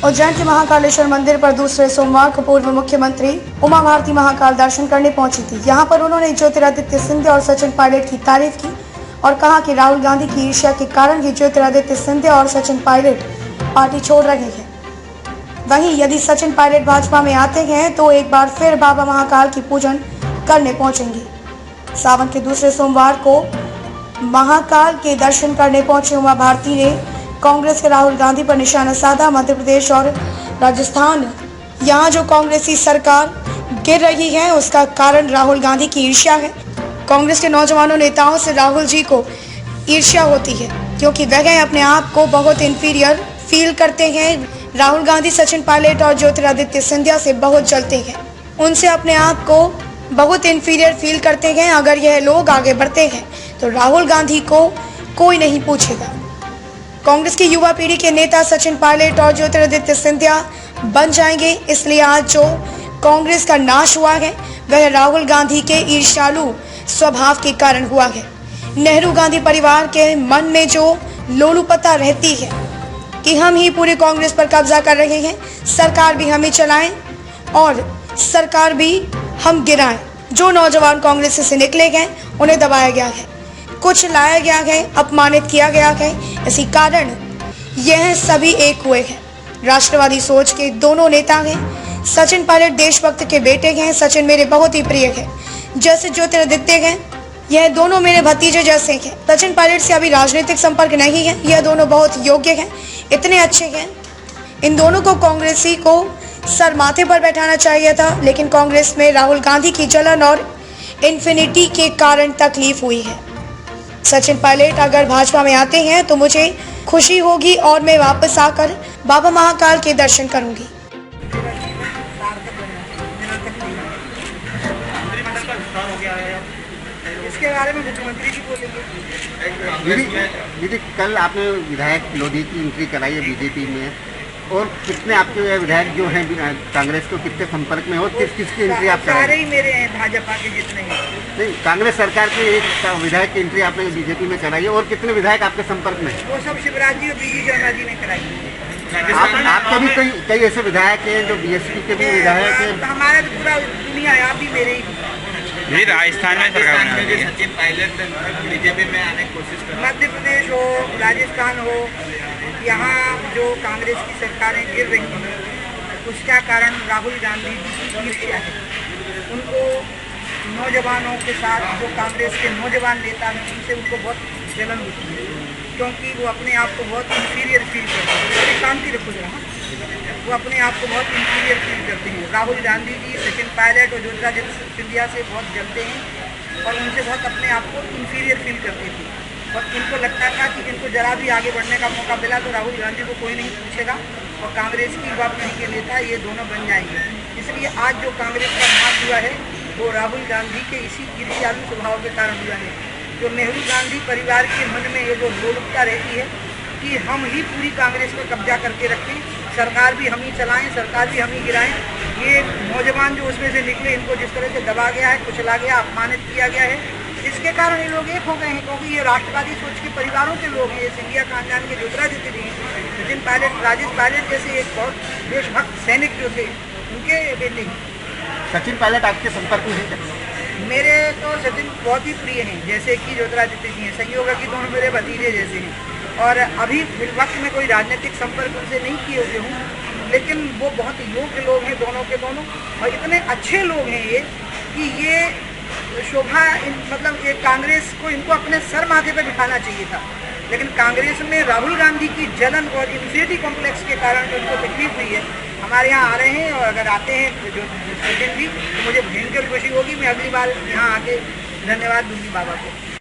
उज्जैन के महाकालेश्वर मंदिर पर दूसरे सोमवार को पूर्व मुख्यमंत्री उमा भारती महाकाल दर्शन करने पहुंची थी। यहां पर उन्होंने ज्योतिरादित्य सिंधिया और सचिन पायलट की तारीफ की और कहा कि राहुल गांधी की ईर्ष्या के कारण ही ज्योतिरादित्य सिंधिया और सचिन पायलट पार्टी छोड़ रहे हैं। वहीं यदि सचिन पायलट भाजपा में आते हैं तो एक बार फिर बाबा महाकाल की पूजन करने पहुंचेंगे। सावन के दूसरे सोमवार को महाकाल के दर्शन करने पहुंचे उमा भारती ने कांग्रेस के राहुल गांधी पर निशाना साधा। मध्य प्रदेश और राजस्थान, यहाँ जो कांग्रेसी सरकार गिर रही है उसका कारण राहुल गांधी की ईर्ष्या है। कांग्रेस के नौजवानों नेताओं से राहुल जी को ईर्ष्या होती है क्योंकि वह अपने आप को बहुत इंफीरियर फील करते हैं। राहुल गांधी सचिन पायलट और ज्योतिरादित्य सिंधिया से बहुत जलते हैं, उनसे अपने आप को बहुत इंफीरियर फील करते हैं। अगर यह लोग आगे बढ़ते हैं तो राहुल गांधी को कोई नहीं पूछेगा। कांग्रेस की युवा पीढ़ी के नेता सचिन पायलट और ज्योतिरादित्य सिंधिया बन जाएंगे। इसलिए आज जो कांग्रेस का नाश हुआ है वह राहुल गांधी के ईर्ष्यालु स्वभाव के कारण हुआ है। नेहरू गांधी परिवार के मन में जो लोलुपता रहती है कि हम ही पूरे कांग्रेस पर कब्जा कर रहे हैं, सरकार भी हम ही चलाएं और सरकार भी हम गिराएं। जो नौजवान कांग्रेस से निकले गए उन्हें दबाया गया है, कुछ लाया गया है, अपमानित किया गया है। इसी कारण यह सभी एक हुए हैं। राष्ट्रवादी सोच के दोनों नेता हैं। सचिन पायलट देशभक्त के बेटे हैं। सचिन मेरे बहुत ही प्रिय है, जैसे ज्योतिरादित्य हैं। यह दोनों मेरे भतीजे जैसे हैं। सचिन पायलट से अभी राजनीतिक संपर्क नहीं है। यह दोनों बहुत योग्य हैं, इतने अच्छे हैं। इन दोनों को कांग्रेसी को सर माथे पर बैठाना चाहिए था, लेकिन कांग्रेस में राहुल गांधी की जलन और इन्फिनिटी के कारण तकलीफ हुई है। सचिन पायलट अगर भाजपा में आते हैं तो मुझे खुशी होगी और मैं वापस आकर बाबा महाकाल के दर्शन करूंगी। इसके बारे में मुख्यमंत्री जी बोलेंगे। दीदी, कल आपने विधायक लोधी की एंट्री कराई है बीजेपी में, और कितने आपके विधायक जो हैं कांग्रेस को कितने संपर्क में हो, किसकी एंट्री आप कराई? सारे ही मेरे हैं, भाजपा के जितने हैं। नहीं, कांग्रेस सरकार के एक विधायक की एंट्री आपने बीजेपी में कराई है, और कितने विधायक आपके संपर्क में? वो सब शिवराज जी और बीजी शर्मा जी ने कराई। आपके भी कई ऐसे विधायक हैं जो बीएसपी के भी विधायक हैं। हमारा तो पूरा दुनिया है, आप भी मेरे ही। राजस्थान में सरकार सचिन पायलट बीजेपी में आने की कोशिश कर, मध्य प्रदेश हो, राजस्थान हो, यहाँ जो कांग्रेस की सरकारें गिर रही हैं उसका कारण राहुल गांधी जी की ईर्ष्या है। उनको नौजवानों के साथ जो कांग्रेस के नौजवान नेता हैं उनसे उनको बहुत जलन होती है क्योंकि वो अपने आप को बहुत इंफीरियर फील करते हैं। शांति रखो जरा। वो अपने आप को बहुत इंफीरियर फील करते हैं। राहुल गांधी जी सचिन पायलट और ज्योतिरादित्य सिंधिया से बहुत जलते हैं और उनसे बहुत अपने आप को इंफीरियर फील करते थे और इनको लगता था कि इनको जरा भी आगे बढ़ने का मौका मिला तो राहुल गांधी को कोई नहीं पूछेगा और कांग्रेस की युवा पीढ़ी के नेता ये दोनों बन जाएंगे। इसलिए आज जो कांग्रेस का नाश हुआ है वो राहुल गांधी के इसी ईर्ष्यालु स्वभाव के कारण हुआ है। जो नेहरू गांधी परिवार के मन में ये जो लोलुपता रहती है कि हम ही पूरी कांग्रेस में कब्जा करके रखें, सरकार भी हम ही चलाएं, सरकार भी हम ही गिराएं। ये नौजवान जो उसमें से निकले इनको जिस तरह से दबा गया है, कुचला गया, अपमानित किया गया है, इसके कारण ये लोग एक हो गए हैं क्योंकि ये राष्ट्रवादी सोच के परिवारों के लोग हैं। ये सिंधिया खानदान के ज्योतिरादित्य जी हैं, सचिन पायलट, राजेश पायलट जैसे एक बहुत देशभक्त सैनिक जो थे उनके बेटे हैं। सचिन पायलट आपके संपर्क में हैं? मेरे तो सचिन बहुत ही प्रिय हैं, जैसे कि ज्योतिरादित्य जी हैं। संयोग है कि दोनों मेरे भतीजे जैसे हैं और अभी वक्त में कोई राजनीतिक संपर्क उनसे नहीं किए हुए हूँ, लेकिन वो बहुत योग्य लोग हैं दोनों के दोनों और इतने अच्छे लोग हैं ये कि ये शोभा मतलब ये कांग्रेस को इनको अपने सर माथे पर बिठाना चाहिए था, लेकिन कांग्रेस में राहुल गांधी की जलन और इंफीरियरिटी कॉम्प्लेक्स के कारण जो उनको तकलीफ हुई है। हमारे यहाँ आ रहे हैं और अगर आते हैं जो सचिन जी तो मुझे भयंकर खुशी होगी। मैं अगली बार यहाँ आके धन्यवाद दूंगी बाबा को।